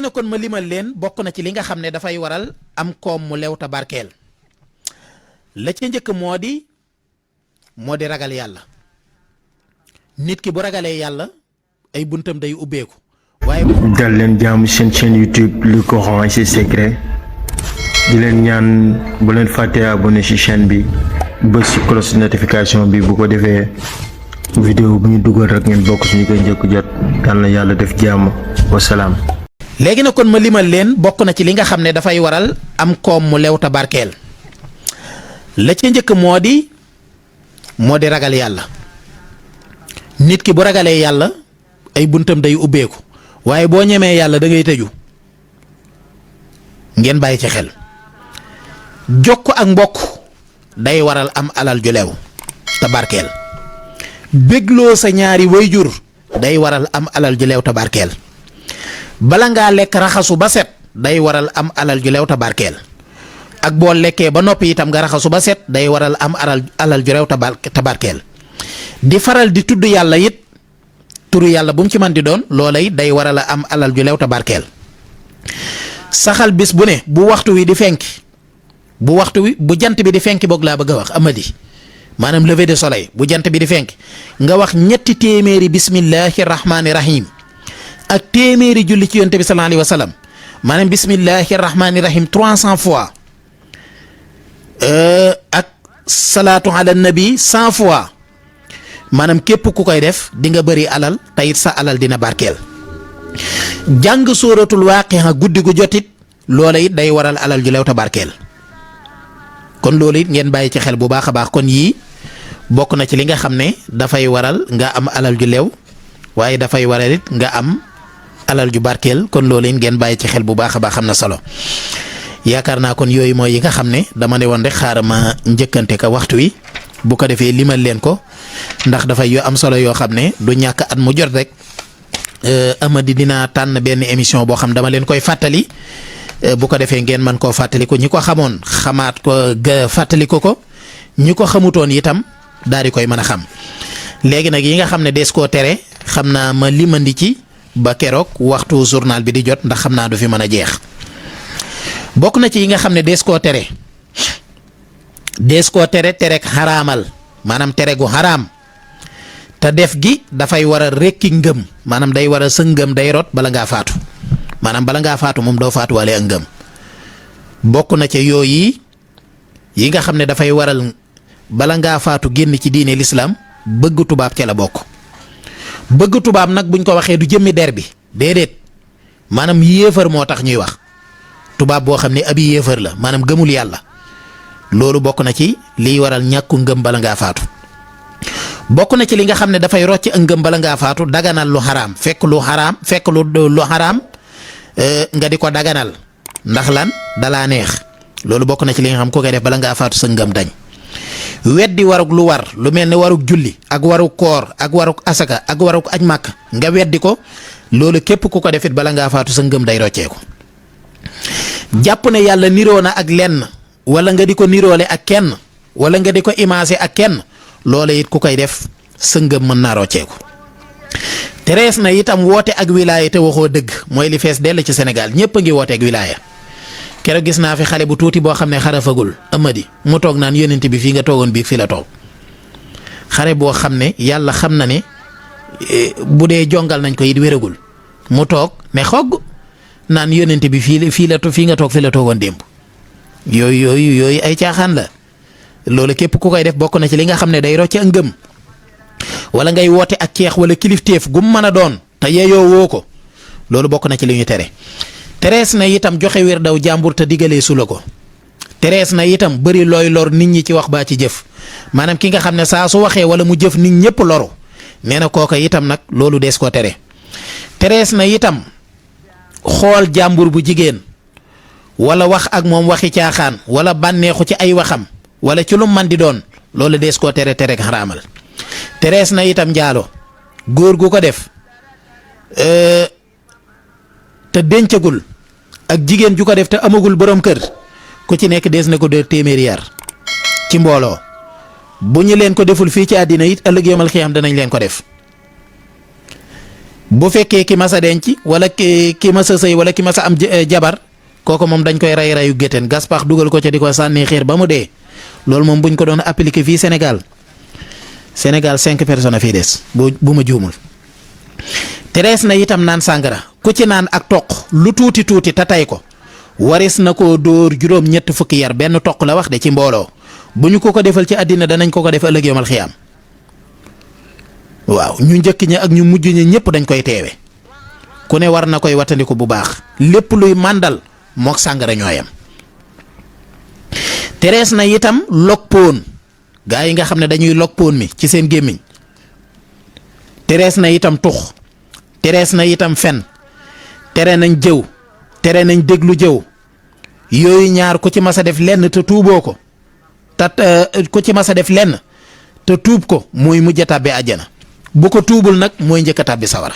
na kon ma limal leen bokk na ci li nga xam ne dafay waral am koom mu lew ta barkeel la ca njëkk moo di ragal yàlla. nit ki bu ragalee yàlla ay buntam day ubbeeku waaye dal leen jaamu seen chaîne YouTube Le Coran et ses secrets di leen ñaan bu leen fàtte abonné ci chaîne bi bës ci cloche notification bi bu ko defee vidéo bu ñu dugal rek ngeen bokk ci ñu koy njëkk jot. yal na yàlla def jàmm wasalaam. léegi na kon ma limal leen bokk na ci li nga xam ne dafay waral am koom mu lew ta barkeel la ca njëkk moo di ragal yàlla. nit ki bu ragalee yàlla ay buntam day ubbeeku waaye boo ñemee yàlla da ngay tëju ngeen bàyyi ci xel. jokk ak mbokk day waral am alal ju lew ta barkeel. bégloo sa ñaari wayjur day waral am alal ju lew ta barkeel. bala ngaa lekk raxasu ba set day waral am alal ju lew ta barkeel. ak boo lekkee ba noppi itam nga raxasu ba set day waral am alal ju lew ta barkeel. di faral di tudd yàlla it turu yàlla bu mu ci man di doon loola it day waral a am alal ju lew ta barkeel. saxal bis bu ne bu waxtu wi di fenk bu jant bi di fenk boog laa bëgg a wax amadi maanaam lever de soleil bu jant bi di fenk nga wax ñetti téeméeri bismillahi rahmaani rahim ak téeméeri julli ci yonte bi sallallahu alayhi wa sallam maanaam bismillahi rahmaani rahim 300 fois ak salaatu ala nabi 100 fois. maanaam képp ku koy def di nga bëri alal tayit sa alal dina barkeel. jàng sóoratul waaqi'a guddi gu jotit loola it day waral alal ju lew ta barkeel. kon loolu it ngeen bàyyi ci xel bu baax a baax kon yii bokk na ci li nga xam ne dafay waral nga am alal ju lew waaye dafay waral it nga am alal ju barkeel kon loolu it ngeen bàyyi ci xel bu baax a baax am na solo. yaakaar naa kon yooyu mooy yi nga xam ne dama ne woon rek xaaral ma njëkkante ka waxtu wi bu ko defee limal leen ko ndax dafay yoo am solo yoo xam ne du ñàkk at mu jot rek amadi dina tànn benn émission boo xam dama leen koy fàttali bu ko defee ngeen mën koo fàttali ko ñi ko xamoon xamaat ko fàttali ko ñi ko xamutoon itam daal di koy mën a xam. léegi nag yi nga xam ne des koo tere xam naa ma limandi ci ba keroog waxtu journal bi di jot ndax xam naa du fi mën a jeex. bokk na ci yi nga xam ne des koo tere terek xaraamal maanaam tere gu xaraam te def gi dafay war a rekki ngëm maanaam day war a sa ngëm day rot bala ngaa faatu maanaam bala ngaa faatu moom doo faatuwaale ak ngëm. bokk na ca yooyu yi nga xam ne dafay waral bala ngaa faatu génn ci diine lislaam bëgg tubaab ca la bokk. bëgg tubaab nag buñ ko waxee du jëmmi der bi déedéet maanaam yéefar moo tax ñuy wax. tubaab boo xam ne ab yéefar la maanaam gëmul yàlla loolu bokk na ci liy waral ñàkku ngëm bala ngaa faatu. bokk na ci li nga xam ne dafay rocc ak ngëm bala ngaa faatu daganal lu xaraam fekk lu xaraam nga di ko daganal ndax lan dalaa neex loolu bokk na ci li nga xam ko koy def bala ngaa faatu sa ngëm dañ. weddi warug lu war lu mel ne warug julli ak warug koor ak warug asaka ak warug aj màkk nga weddi ko loolu képp ku ko defit bala ngaa faatu sa ngëm day rocceeku. jàpp ne yàlla niroo na ak lenn wala nga di ko niroole ak kenn wala nga di ko imaase ak kenn loola it ku koy def sa ngëm mën naa rocceeku. terees na itam woote ak wilaaya te waxoo dëgg mooy li fees dell ci Sénégal ñëpp a ngi woote ak wilaaya. keroog gis naa fi xale bu tuuti boo xam ne xarafagul amadi mu toog naan yonent bi fii nga toogoon bii fii la toog xare boo xam ne yàlla xam na ne bu dee jongal nañ ko it wéragul mu toog ne xogg naan yonent bi fii nga toog fii la toogoon démb. yooyu ay caaxaan la loolu képp ku koy def bokk na ci li nga xam ne day rocce ak ngëm wala ngay woote ak ceex wala kilifteef gum mën a doon te yeyoo woo ko loolu bokk na ci li ñu tere. terees na itam joxe wér daw jàmbur te digalee su la ko. terees na itam bëri looy lor nit ñi ci wax baa ci jëf maanaam ki nga xam ne saa su waxee wala mu jëf nit ñëpp loru nee na kooka itam nag loolu dees koo tere. terees na itam xool jàmbur bu jigéen wala wax ak moom waxi caaxaan wala bànneexu ci ay waxam wala ci lu man di doon loolu dees koo tere xaraamal. terees na itam njaalo góor gu ko def te dencagul ak jigéen ju ko def te amagul borom kër ku ci nekk dees na ko dee téeméeri yar ci mbooloo bu ñu leen ko deful fii ci àddina it ëllëg yomal xiyaam danañ leen ko def. bu fekkee ki masa denc wala ki masa sëy wala ki masa am jabar kooku moom dañ koy rey reyu gétteen gas pax dugal ko ca di ko sànni xiir ba mu dee loolu moom buñ ko doon appliquer fii Sénégal 5 personnes a fii des bu ma juumul. terees na itam naan sàngara ku ci naan ak toq lu tuuti tuuti te tay ko waris na koo dóor juróom ñett fukki yar benn toq la wax de ci mbooloo bu ñu ko defal ci àddina danañ ko def ëllëg yomal xiyaam waaw ñu njëkk ñi ak ñu mujj ñi ñëpp dañ koy teewe ku ne war na koy wattandiku bu baax lépp luy màndal mook sàngara ñooyam. terees na itam log poon gaa yi nga xam ne dañuy log poon mi ci seen gémmiñ terees na itam tux terees na itam fen tere nañ jëw tere nañ déglu jëw yooyu ñaar ku ci mas a def lenn te tuuboo ko ku ci mas a def lenn te tuub ko mooy mujj a tàbbi àjjana bu ko tuubul nag mooy njëkk a tàbbi sawara